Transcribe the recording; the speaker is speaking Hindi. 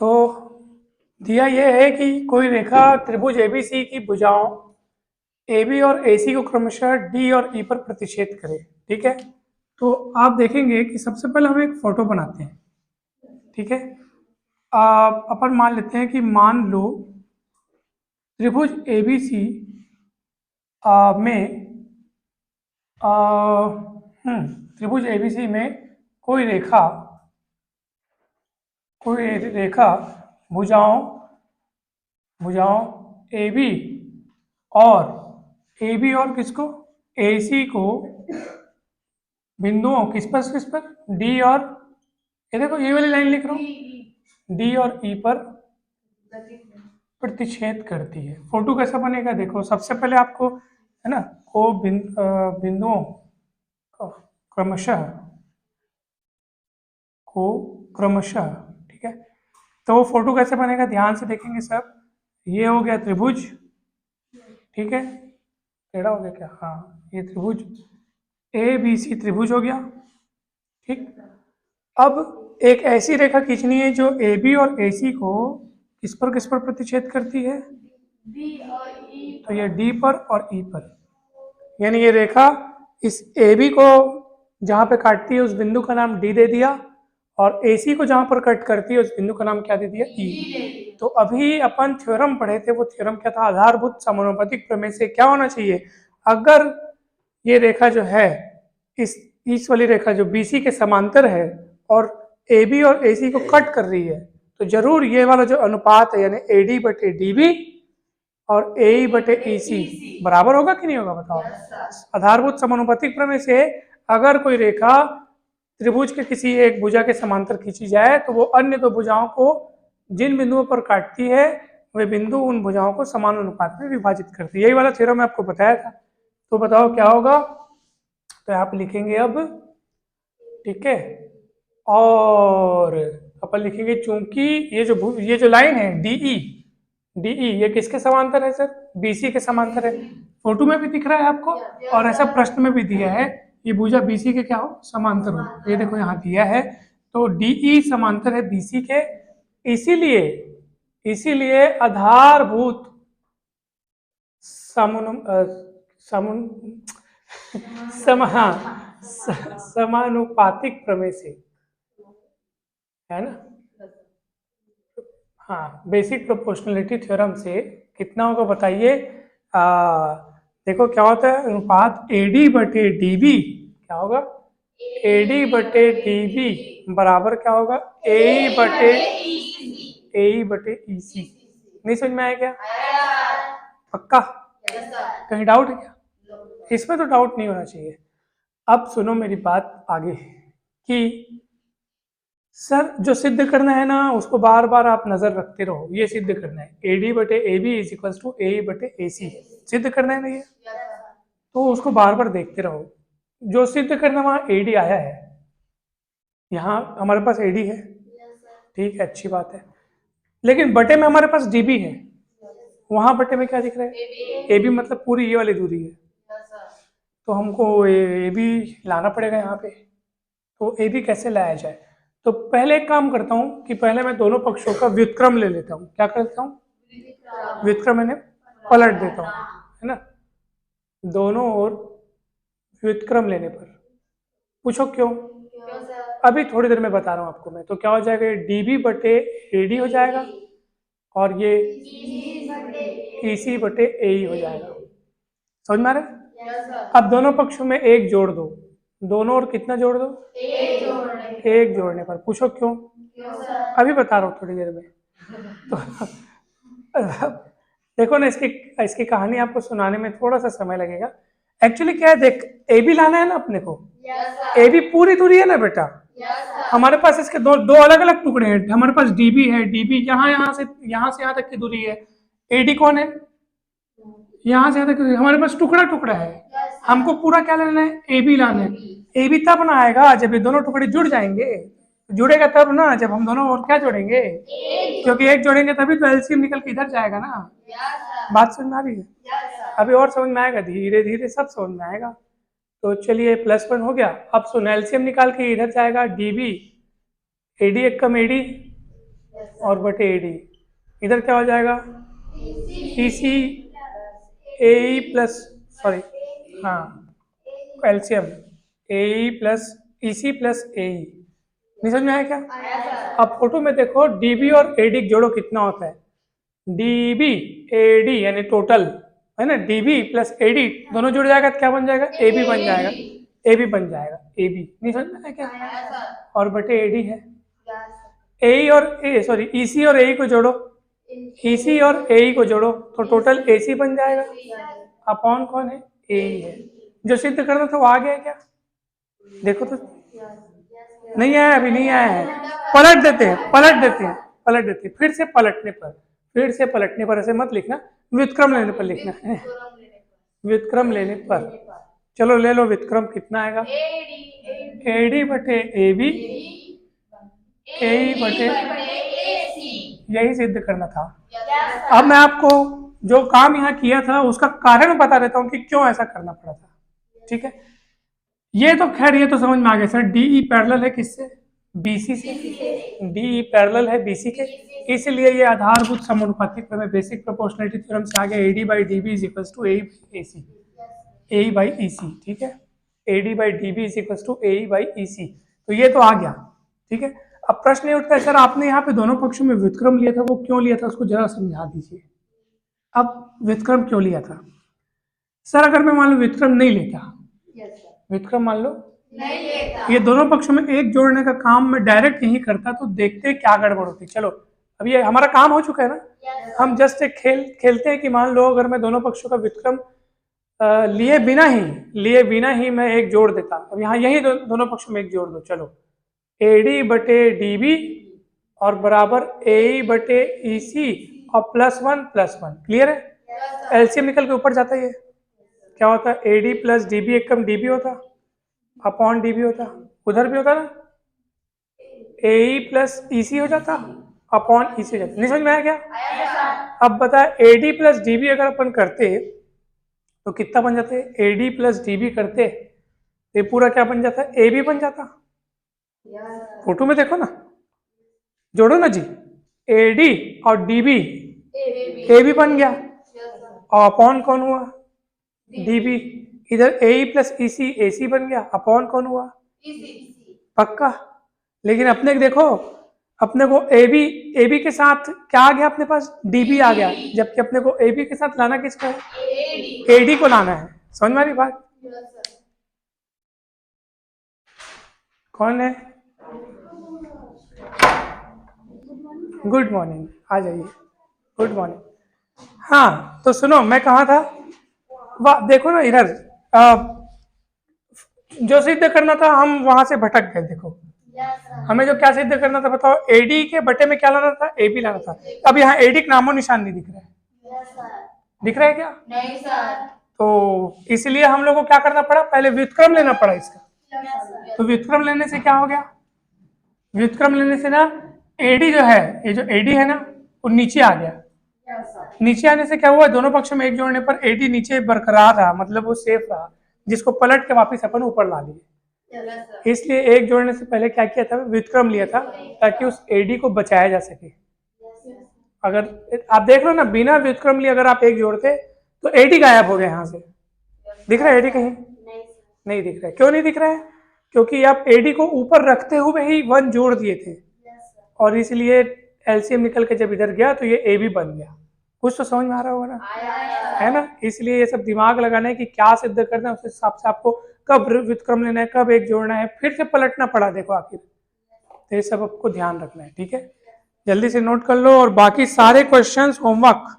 तो दिया ये है कि कोई रेखा त्रिभुज एबीसी की भुजाओं AB और AC को क्रमशः D और E पर प्रतिच्छेद करे। ठीक है, तो आप देखेंगे कि सबसे पहले हम एक फोटो बनाते हैं। ठीक है, अपन मान लेते हैं कि मान लो त्रिभुज ABC में त्रिभुज ABC में कोई रेखा भुजाओं AB और किसको AC को बिंदुओं किस पर D और ये देखो ये वाली लाइन लिख रहा हूँ, D और E पर प्रतिच्छेद करती है। फोटो कैसा बनेगा देखो, सबसे पहले आपको है ना को बिंदुओं क्रमशः ठीक है, तो वो फोटो कैसे बनेगा ध्यान से देखेंगे सब। ये हो गया त्रिभुज, ठीक है, टेढ़ा हो गया क्या, हाँ ये त्रिभुज ABC त्रिभुज हो गया। ठीक, अब एक ऐसी रेखा खींचनी है जो AB और AC को किस पर प्रतिच्छेद करती है, D और E तो ये D पर और E पर, यानी ये रेखा इस AB को जहां पे काटती है उस बिंदु का नाम D दे दिया और AC को जहां पर कट करती है उस बिंदु का नाम क्या दे दिया, E। तो अभी अपन थ्योरम पढ़े थे, वो थ्योरम क्या था, आधारभूत समानुपातिक प्रमेय से क्या होना चाहिए, अगर ये रेखा जो है इस वाली रेखा जो BC के समांतर है और AB और AC को कट कर रही है, तो जरूर ये वाला जो अनुपात है यानी AD बटे DB और AE बटे EC बराबर होगा कि नहीं होगा बताओ। आधारभूत समानुपातिक प्रमेय से अगर कोई रेखा त्रिभुज के किसी एक भुजा के समांतर खींची जाए तो वो अन्य दो भुजाओं को जिन बिंदुओं पर काटती है वे बिंदु उन भुजाओं को समान अनुपात में विभाजित करती है। यही वाला थ्योरम मैं आपको बताया था। तो बताओ क्या होगा, तो आप लिखेंगे अब, ठीक है, और अपन लिखेंगे चूंकि ये जो लाइन है DE ये किसके समांतर है सर, BC के समांतर है। फोटो में भी दिख रहा है आपको और ऐसा प्रश्न में भी दिया है, ये भुजा BC के क्या हो, समांतर हो। ये देखो यहाँ दिया है, तो DE समांतर है BC के, इसीलिए आधारभूत समानुपातिक प्रमेय से, है ना, हाँ, बेसिक प्रोपोर्शनलिटी थ्योरम से कितना होगा बताइए। देखो क्या होता है, अनुपात AD बटे DB क्या होगा, AD बटे DB बराबर क्या होगा, AE बटे EC। नहीं समझ में आया क्या, पक्का, कहीं डाउट है क्या, इसमें तो डाउट नहीं होना चाहिए। अब सुनो मेरी बात आगे कि सर जो सिद्ध करना है ना उसको बार बार आप नजर रखते रहो, ये सिद्ध करना है AD बटे AB is equals to AE बटे AC, सिद्ध करना है ना ये, तो उसको बार बार देखते रहो। जो सिद्ध करना वहाँ AD आया है, यहाँ हमारे पास AD है, ठीक है, अच्छी बात है, लेकिन बटे में हमारे पास DB है, वहां बटे में क्या दिख रहा है, AB मतलब पूरी ये वाली दूरी है, तो हमको AB लाना पड़ेगा यहाँ पे। तो AB कैसे लाया जाए, तो पहले एक काम करता हूँ कि पहले मैं दोनों पक्षों का व्युत्क्रम ले लेता हूँ। क्या करता हूँ, व्युत्क्रम मैंने पलट देता हूँ, है ना, दोनों ओर व्युत्क्रम लेने पर, पूछो क्यों, अभी थोड़ी देर में बता रहा हूँ आपको मैं। तो क्या हो जाएगा, DB बटे AD हो जाएगा और ये EC बटे AE हो जाएगा, समझ में आ रहा है। अब दोनों पक्षों में एक जोड़ दो, दोनों ओर कितना जोड़ दो, एक जोड़ने पर, पूछो क्यों, अभी बता रहा हूँ थोड़ी देर में। तो देखो ना, इसकी कहानी आपको सुनाने में थोड़ा सा समय लगेगा। एक्चुअली क्या है, देख AB लाना है ना अपने को, AB पूरी दूरी है ना बेटा, हमारे पास इसके दो अलग अलग टुकड़े हैं, हमारे पास DB है, DB यहाँ से यहाँ तक की दूरी है, AD कौन है, यहाँ से यहाँ तक हमारे पास टुकड़ा टुकड़ा है, हमको पूरा क्या लेना है, AB लाना है। AB तब ना आएगा जब ये दोनों टुकड़े जुड़ जाएंगे, जुड़ेगा तब ना जब हम दोनों और क्या जोड़ेंगे, क्योंकि एक जोड़ेंगे तभी तो LCM निकल के इधर जाएगा ना। बात समझ में आ रही है, अभी और समझ में आएगा, धीरे धीरे सब समझ में आएगा। तो चलिए +1 हो गया। अब सुन, LCM निकाल के इधर जाएगा DB, AD एक कम AD, और बटे AD, इधर क्या हो जाएगा EC AE प्लस, सॉरी हाँ LCM AE plus EC plus AE, नहीं समझ में आया क्या? अब फोटो में देखो DB और AD जोड़ो कितना होता है, DB AD यानी टोटल है ना, DB प्लस AD दोनों जुड़ जाएगा तो क्या बन जाएगा, AB बन जाएगा, AB बन जाएगा AB, नहीं समझ में आया क्या? और बटे AD है, AE और EC और AE को जोड़ो, EC और AE को जोड़ो तो टोटल AC बन जाएगा, अपॉन कौन है, AE है। जो सिद्ध करना था वो आ गया क्या? देखो तो नहीं आया, अभी नहीं आया है, पलट देते हैं, फिर से पलटने पर ऐसे मत लिखना, व्युत्क्रम लेने पर लिखना है, व्युत्क्रम लेने पर। चलो ले लो व्युत्क्रम, कितना आएगा, AD बटे AB AE बटे, यही सिद्ध करना था। अब मैं आपको जो काम यहाँ किया था उसका कारण बता देता हूँ कि क्यों ऐसा करना पड़ा था, ठीक है? ये तो खैर ये तो समझ में आ गया सर, DE पैरेलल है किससे, BC से, DE पैरेलल है BC के, इसलिए ये आधारभूत समानुपातिक में बेसिक प्रोपोर्शनलिटी थ्योरम से आ गया AD by DB is equals to AE by AC, AE by EC, ठीक है, AD by DB is equals to AE by EC, तो ये तो आ गया, ठीक है। अब प्रश्न ये उठता है सर आपने यहाँ पे दोनों पक्षों में व्युत्क्रम लिया था, वो क्यों लिया था उसको जरा समझा दीजिए। अब व्युत्क्रम क्यों लिया था सर? अगर मैं मान लो व्युत्क्रम नहीं लेता, व्युत्क्रम मान लो नहीं लेता, ये दोनों पक्षों में एक जोड़ने का काम मैं डायरेक्ट यही करता तो देखते क्या गड़बड़ होती। चलो अब ये हमारा काम हो चुका है ना, हम जस्ट एक खेलते हैं कि मान लो अगर मैं दोनों पक्षों का व्युत्क्रम लिए बिना ही मैं एक जोड़ देता। अब यहाँ यही दोनों पक्षों में एक जोड़ दो, चलो AD बटे DB और बराबर AE बटे EC और +1 +1, क्लियर है? एलसीएम निकल के ऊपर जाता है, ये क्या होता है, AD प्लस DB एक कम DB होता, अपॉन DB होता, उधर भी होता ना, AE प्लस EC हो जाता, अपॉन EC हो जाता, नहीं समझ में आया क्या? अब बता AD प्लस DB अगर अपन करते तो कितना बन जाते, AD प्लस DB करते तो ये पूरा क्या बन जाता, AB बन जाता। फोटो में देखो ना, जोड़ो ना जी, AD और DB AB बन गया, और अपॉन कौन हुआ, DB, इधर AE प्लस EC AC बन गया, अपॉन कौन हुआ, पक्का। लेकिन अपने देखो, अपने को AB के साथ क्या आ गया, अपने पास DB आ गया, जबकि अपने को AB के साथ लाना किसका है, AD को लाना है। समझ में आ रही बात? कौन है, गुड मॉर्निंग, आ जाइए, गुड मॉर्निंग। हाँ तो सुनो, मैं कहा था, वाह देखो ना इधर, जो सिद्ध करना था हम वहां से भटक गए। देखो हमें जो क्या सिद्ध करना था बताओ, AD के बटे में क्या लाना था, AB लाना था। अब यहाँ AD का नामो निशान नहीं दिख रहा है, दिख रहा है क्या? नहीं सर। तो इसलिए हम लोग को क्या करना पड़ा, पहले व्युत्क्रम लेना पड़ा इसका। तो व्युत्क्रम लेने से क्या हो गया, व्युत्क्रम लेने से ना AD जो है, ये जो AD है ना वो नीचे आ गया। नीचे आने से क्या हुआ, दोनों पक्षों में एक जोड़ने पर AD नीचे बरकरार रहा, मतलब वो सेफ रहा, जिसको पलट के वापस अपन ऊपर ला लिए। इसलिए एक जोड़ने से पहले क्या किया था, व्युत्क्रम लिया था ताकि उस AD को बचाया जा सके। अगर आप देख लो ना, बिना व्युत्क्रम लिए अगर आप एक जोड़ते तो AD गायब हो गया। यहाँ से दिख रहा है AD कहीं? नहीं दिख रहा है। क्यों नहीं दिख रहा है? क्योंकि आप AD को ऊपर रखते हुए ही 1 जोड़ दिए थे, और इसलिए एलसीएम निकल के जब इधर गया तो ये AB बन गया। कुछ तो समझ में आ रहा होगा ना, है ना? इसलिए ये सब दिमाग लगाना है कि क्या सिद्ध करना है, उस हिसाब से आपको कब व्युत्क्रम लेना है, कब एक जोड़ना है, फिर से पलटना पड़ा देखो आखिर। तो ये सब आपको ध्यान रखना है, ठीक है? जल्दी से नोट कर लो, और बाकी सारे क्वेश्चंस होमवर्क